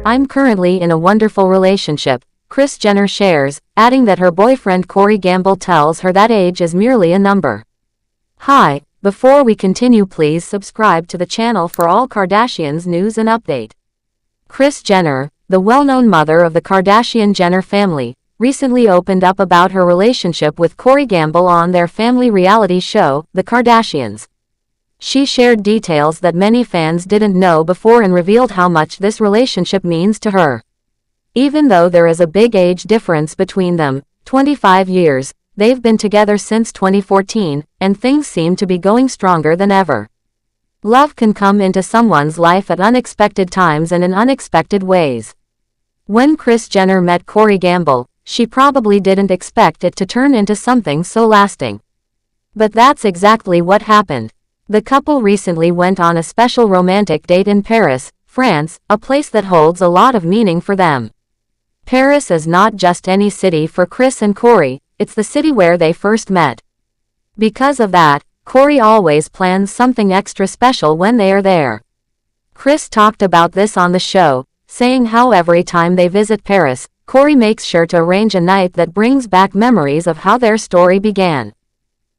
"I'm currently in a wonderful relationship," Kris Jenner shares, adding that her boyfriend Corey Gamble tells her that age is merely a number. Hi, before we continue, please subscribe to the channel for all Kardashians news and update. Kris Jenner, the well-known mother of the Kardashian-Jenner family, recently opened up about her relationship with Corey Gamble on their family reality show, The Kardashians. She shared details that many fans didn't know before and revealed how much this relationship means to her. Even though there is a big age difference between them, 25 years, they've been together since 2014, and things seem to be going stronger than ever. Love can come into someone's life at unexpected times and in unexpected ways. When Kris Jenner met Corey Gamble, she probably didn't expect it to turn into something so lasting. But that's exactly what happened. The couple recently went on a special romantic date in Paris, France, a place that holds a lot of meaning for them. Paris is not just any city for Kris and Corey, it's the city where they first met. Because of that, Corey always plans something extra special when they are there. Kris talked about this on the show, saying how every time they visit Paris, Corey makes sure to arrange a night that brings back memories of how their story began.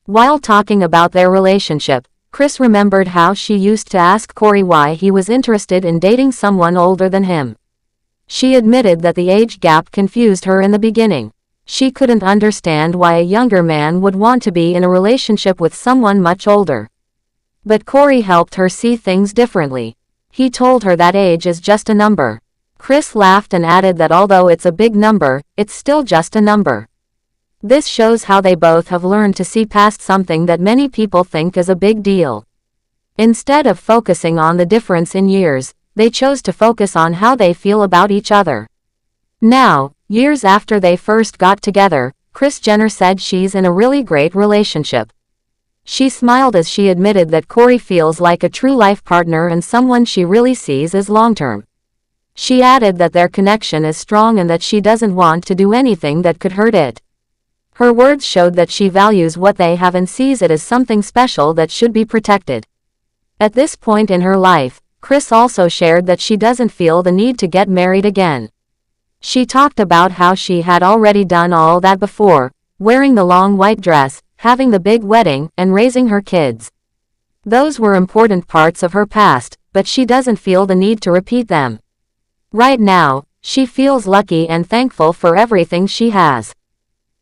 While talking about their relationship, Kris remembered how she used to ask Corey why he was interested in dating someone older than him. She admitted that the age gap confused her in the beginning. She couldn't understand why a younger man would want to be in a relationship with someone much older. But Corey helped her see things differently. He told her that age is just a number. Kris laughed and added that although it's a big number, it's still just a number. This shows how they both have learned to see past something that many people think is a big deal. Instead of focusing on the difference in years, they chose to focus on how they feel about each other. Now, years after they first got together, Kris Jenner said she's in a really great relationship. She smiled as she admitted that Corey feels like a true life partner and someone she really sees as long-term. She added that their connection is strong and that she doesn't want to do anything that could hurt it. Her words showed that she values what they have and sees it as something special that should be protected. At this point in her life, Kris also shared that she doesn't feel the need to get married again. She talked about how she had already done all that before, wearing the long white dress, having the big wedding, and raising her kids. Those were important parts of her past, but she doesn't feel the need to repeat them. Right now, she feels lucky and thankful for everything she has.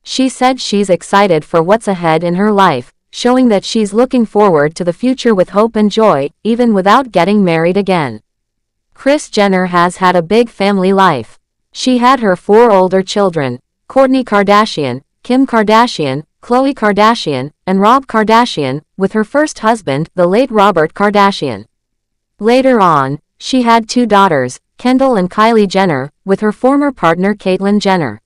She said she's excited for what's ahead in her life, showing that she's looking forward to the future with hope and joy, even without getting married again. Kris Jenner has had a big family life. She had her 4 older children, Kourtney Kardashian, Kim Kardashian, Khloe Kardashian, and Rob Kardashian, with her first husband, the late Robert Kardashian. Later on, she had 2 daughters, Kendall and Kylie Jenner, with her former partner Caitlyn Jenner.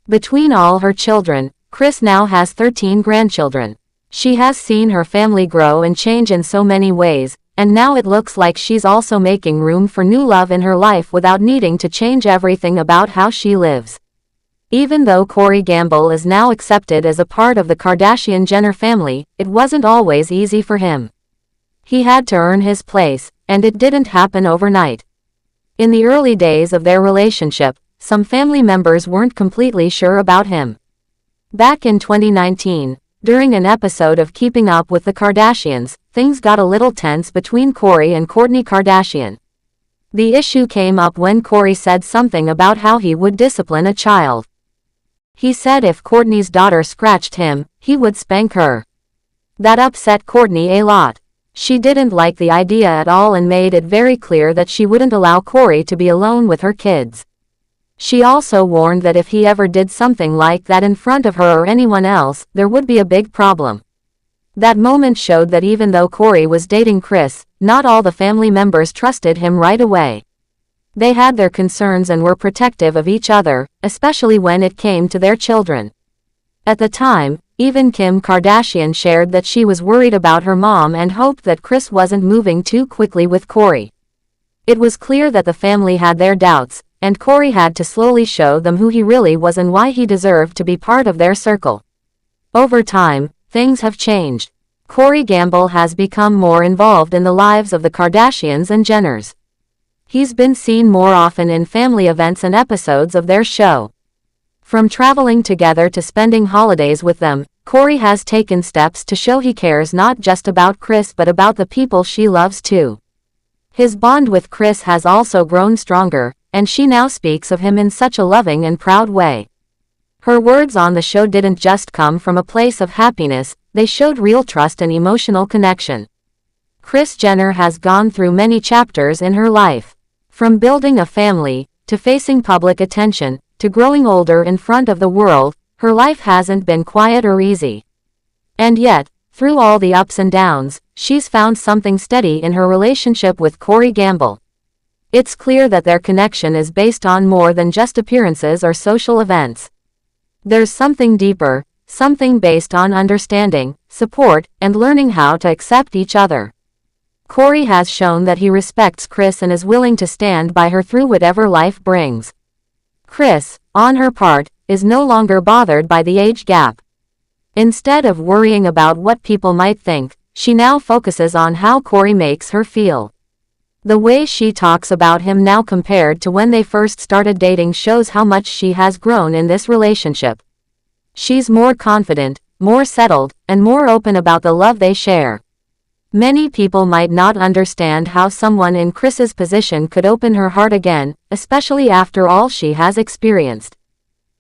Between all her children, Kris now has 13 grandchildren. She has seen her family grow and change in so many ways, and now it looks like she's also making room for new love in her life without needing to change everything about how she lives. Even though Corey Gamble is now accepted as a part of the Kardashian-Jenner family, it wasn't always easy for him. He had to earn his place, and it didn't happen overnight. In the early days of their relationship, some family members weren't completely sure about him. Back in 2019, during an episode of Keeping Up with the Kardashians, things got a little tense between Corey and Kourtney Kardashian. The issue came up when Corey said something about how he would discipline a child. He said if Kourtney's daughter scratched him, he would spank her. That upset Kourtney a lot. She didn't like the idea at all and made it very clear that she wouldn't allow Corey to be alone with her kids. She also warned that if he ever did something like that in front of her or anyone else, there would be a big problem. That moment showed that even though Corey was dating Kris, not all the family members trusted him right away. They had their concerns and were protective of each other, especially when it came to their children. At the time, even Kim Kardashian shared that she was worried about her mom and hoped that Kris wasn't moving too quickly with Corey. It was clear that the family had their doubts, and Corey had to slowly show them who he really was and why he deserved to be part of their circle. Over time, things have changed. Corey Gamble has become more involved in the lives of the Kardashians and Jenners. He's been seen more often in family events and episodes of their show. From traveling together to spending holidays with them, Corey has taken steps to show he cares not just about Kris but about the people she loves too. His bond with Kris has also grown stronger, and she now speaks of him in such a loving and proud way. Her words on the show didn't just come from a place of happiness, they showed real trust and emotional connection. Kris Jenner has gone through many chapters in her life. From building a family, to facing public attention, to growing older in front of the world, her life hasn't been quiet or easy. And yet, through all the ups and downs, she's found something steady in her relationship with Corey Gamble. It's clear that their connection is based on more than just appearances or social events. There's something deeper, something based on understanding, support, and learning how to accept each other. Corey has shown that he respects Kris and is willing to stand by her through whatever life brings. Kris, on her part, is no longer bothered by the age gap. Instead of worrying about what people might think, she now focuses on how Corey makes her feel. The way she talks about him now compared to when they first started dating shows how much she has grown in this relationship. She's more confident, more settled, and more open about the love they share. Many people might not understand how someone in Kris's position could open her heart again, especially after all she has experienced.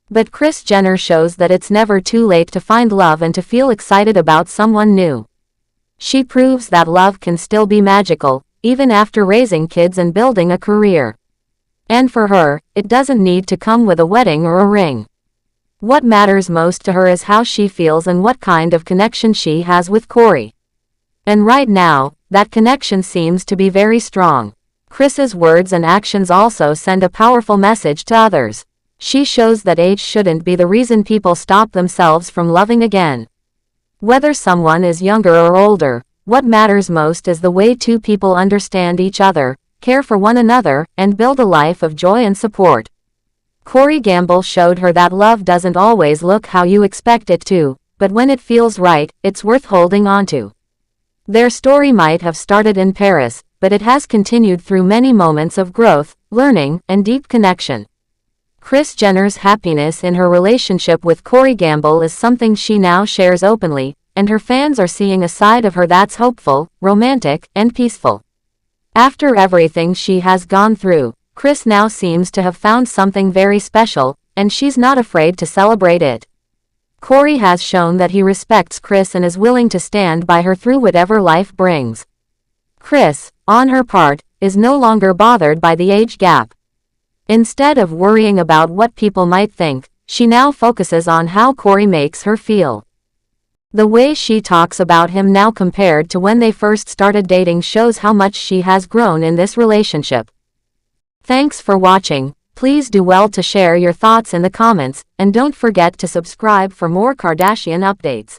But Kris Jenner shows that it's never too late to find love and to feel excited about someone new. She proves that love can still be magical, even after raising kids and building a career. And for her, it doesn't need to come with a wedding or a ring. What matters most to her is how she feels and what kind of connection she has with Corey. And right now, that connection seems to be very strong. Kris's words and actions also send a powerful message to others. She shows that age shouldn't be the reason people stop themselves from loving again. Whether someone is younger or older, what matters most is the way two people understand each other, care for one another, and build a life of joy and support. Corey Gamble showed her that love doesn't always look how you expect it to, but when it feels right, it's worth holding on to. Their story might have started in Paris, but it has continued through many moments of growth, learning, and deep connection. Kris Jenner's happiness in her relationship with Corey Gamble is something she now shares openly, and her fans are seeing a side of her that's hopeful, romantic, and peaceful. After everything she has gone through, Kris now seems to have found something very special, and she's not afraid to celebrate it. Corey has shown that he respects Kris and is willing to stand by her through whatever life brings. Kris, on her part, is no longer bothered by the age gap. Instead of worrying about what people might think, she now focuses on how Corey makes her feel. The way she talks about him now compared to when they first started dating shows how much she has grown in this relationship. Thanks for watching. Please do well to share your thoughts in the comments, and don't forget to subscribe for more Kardashian updates.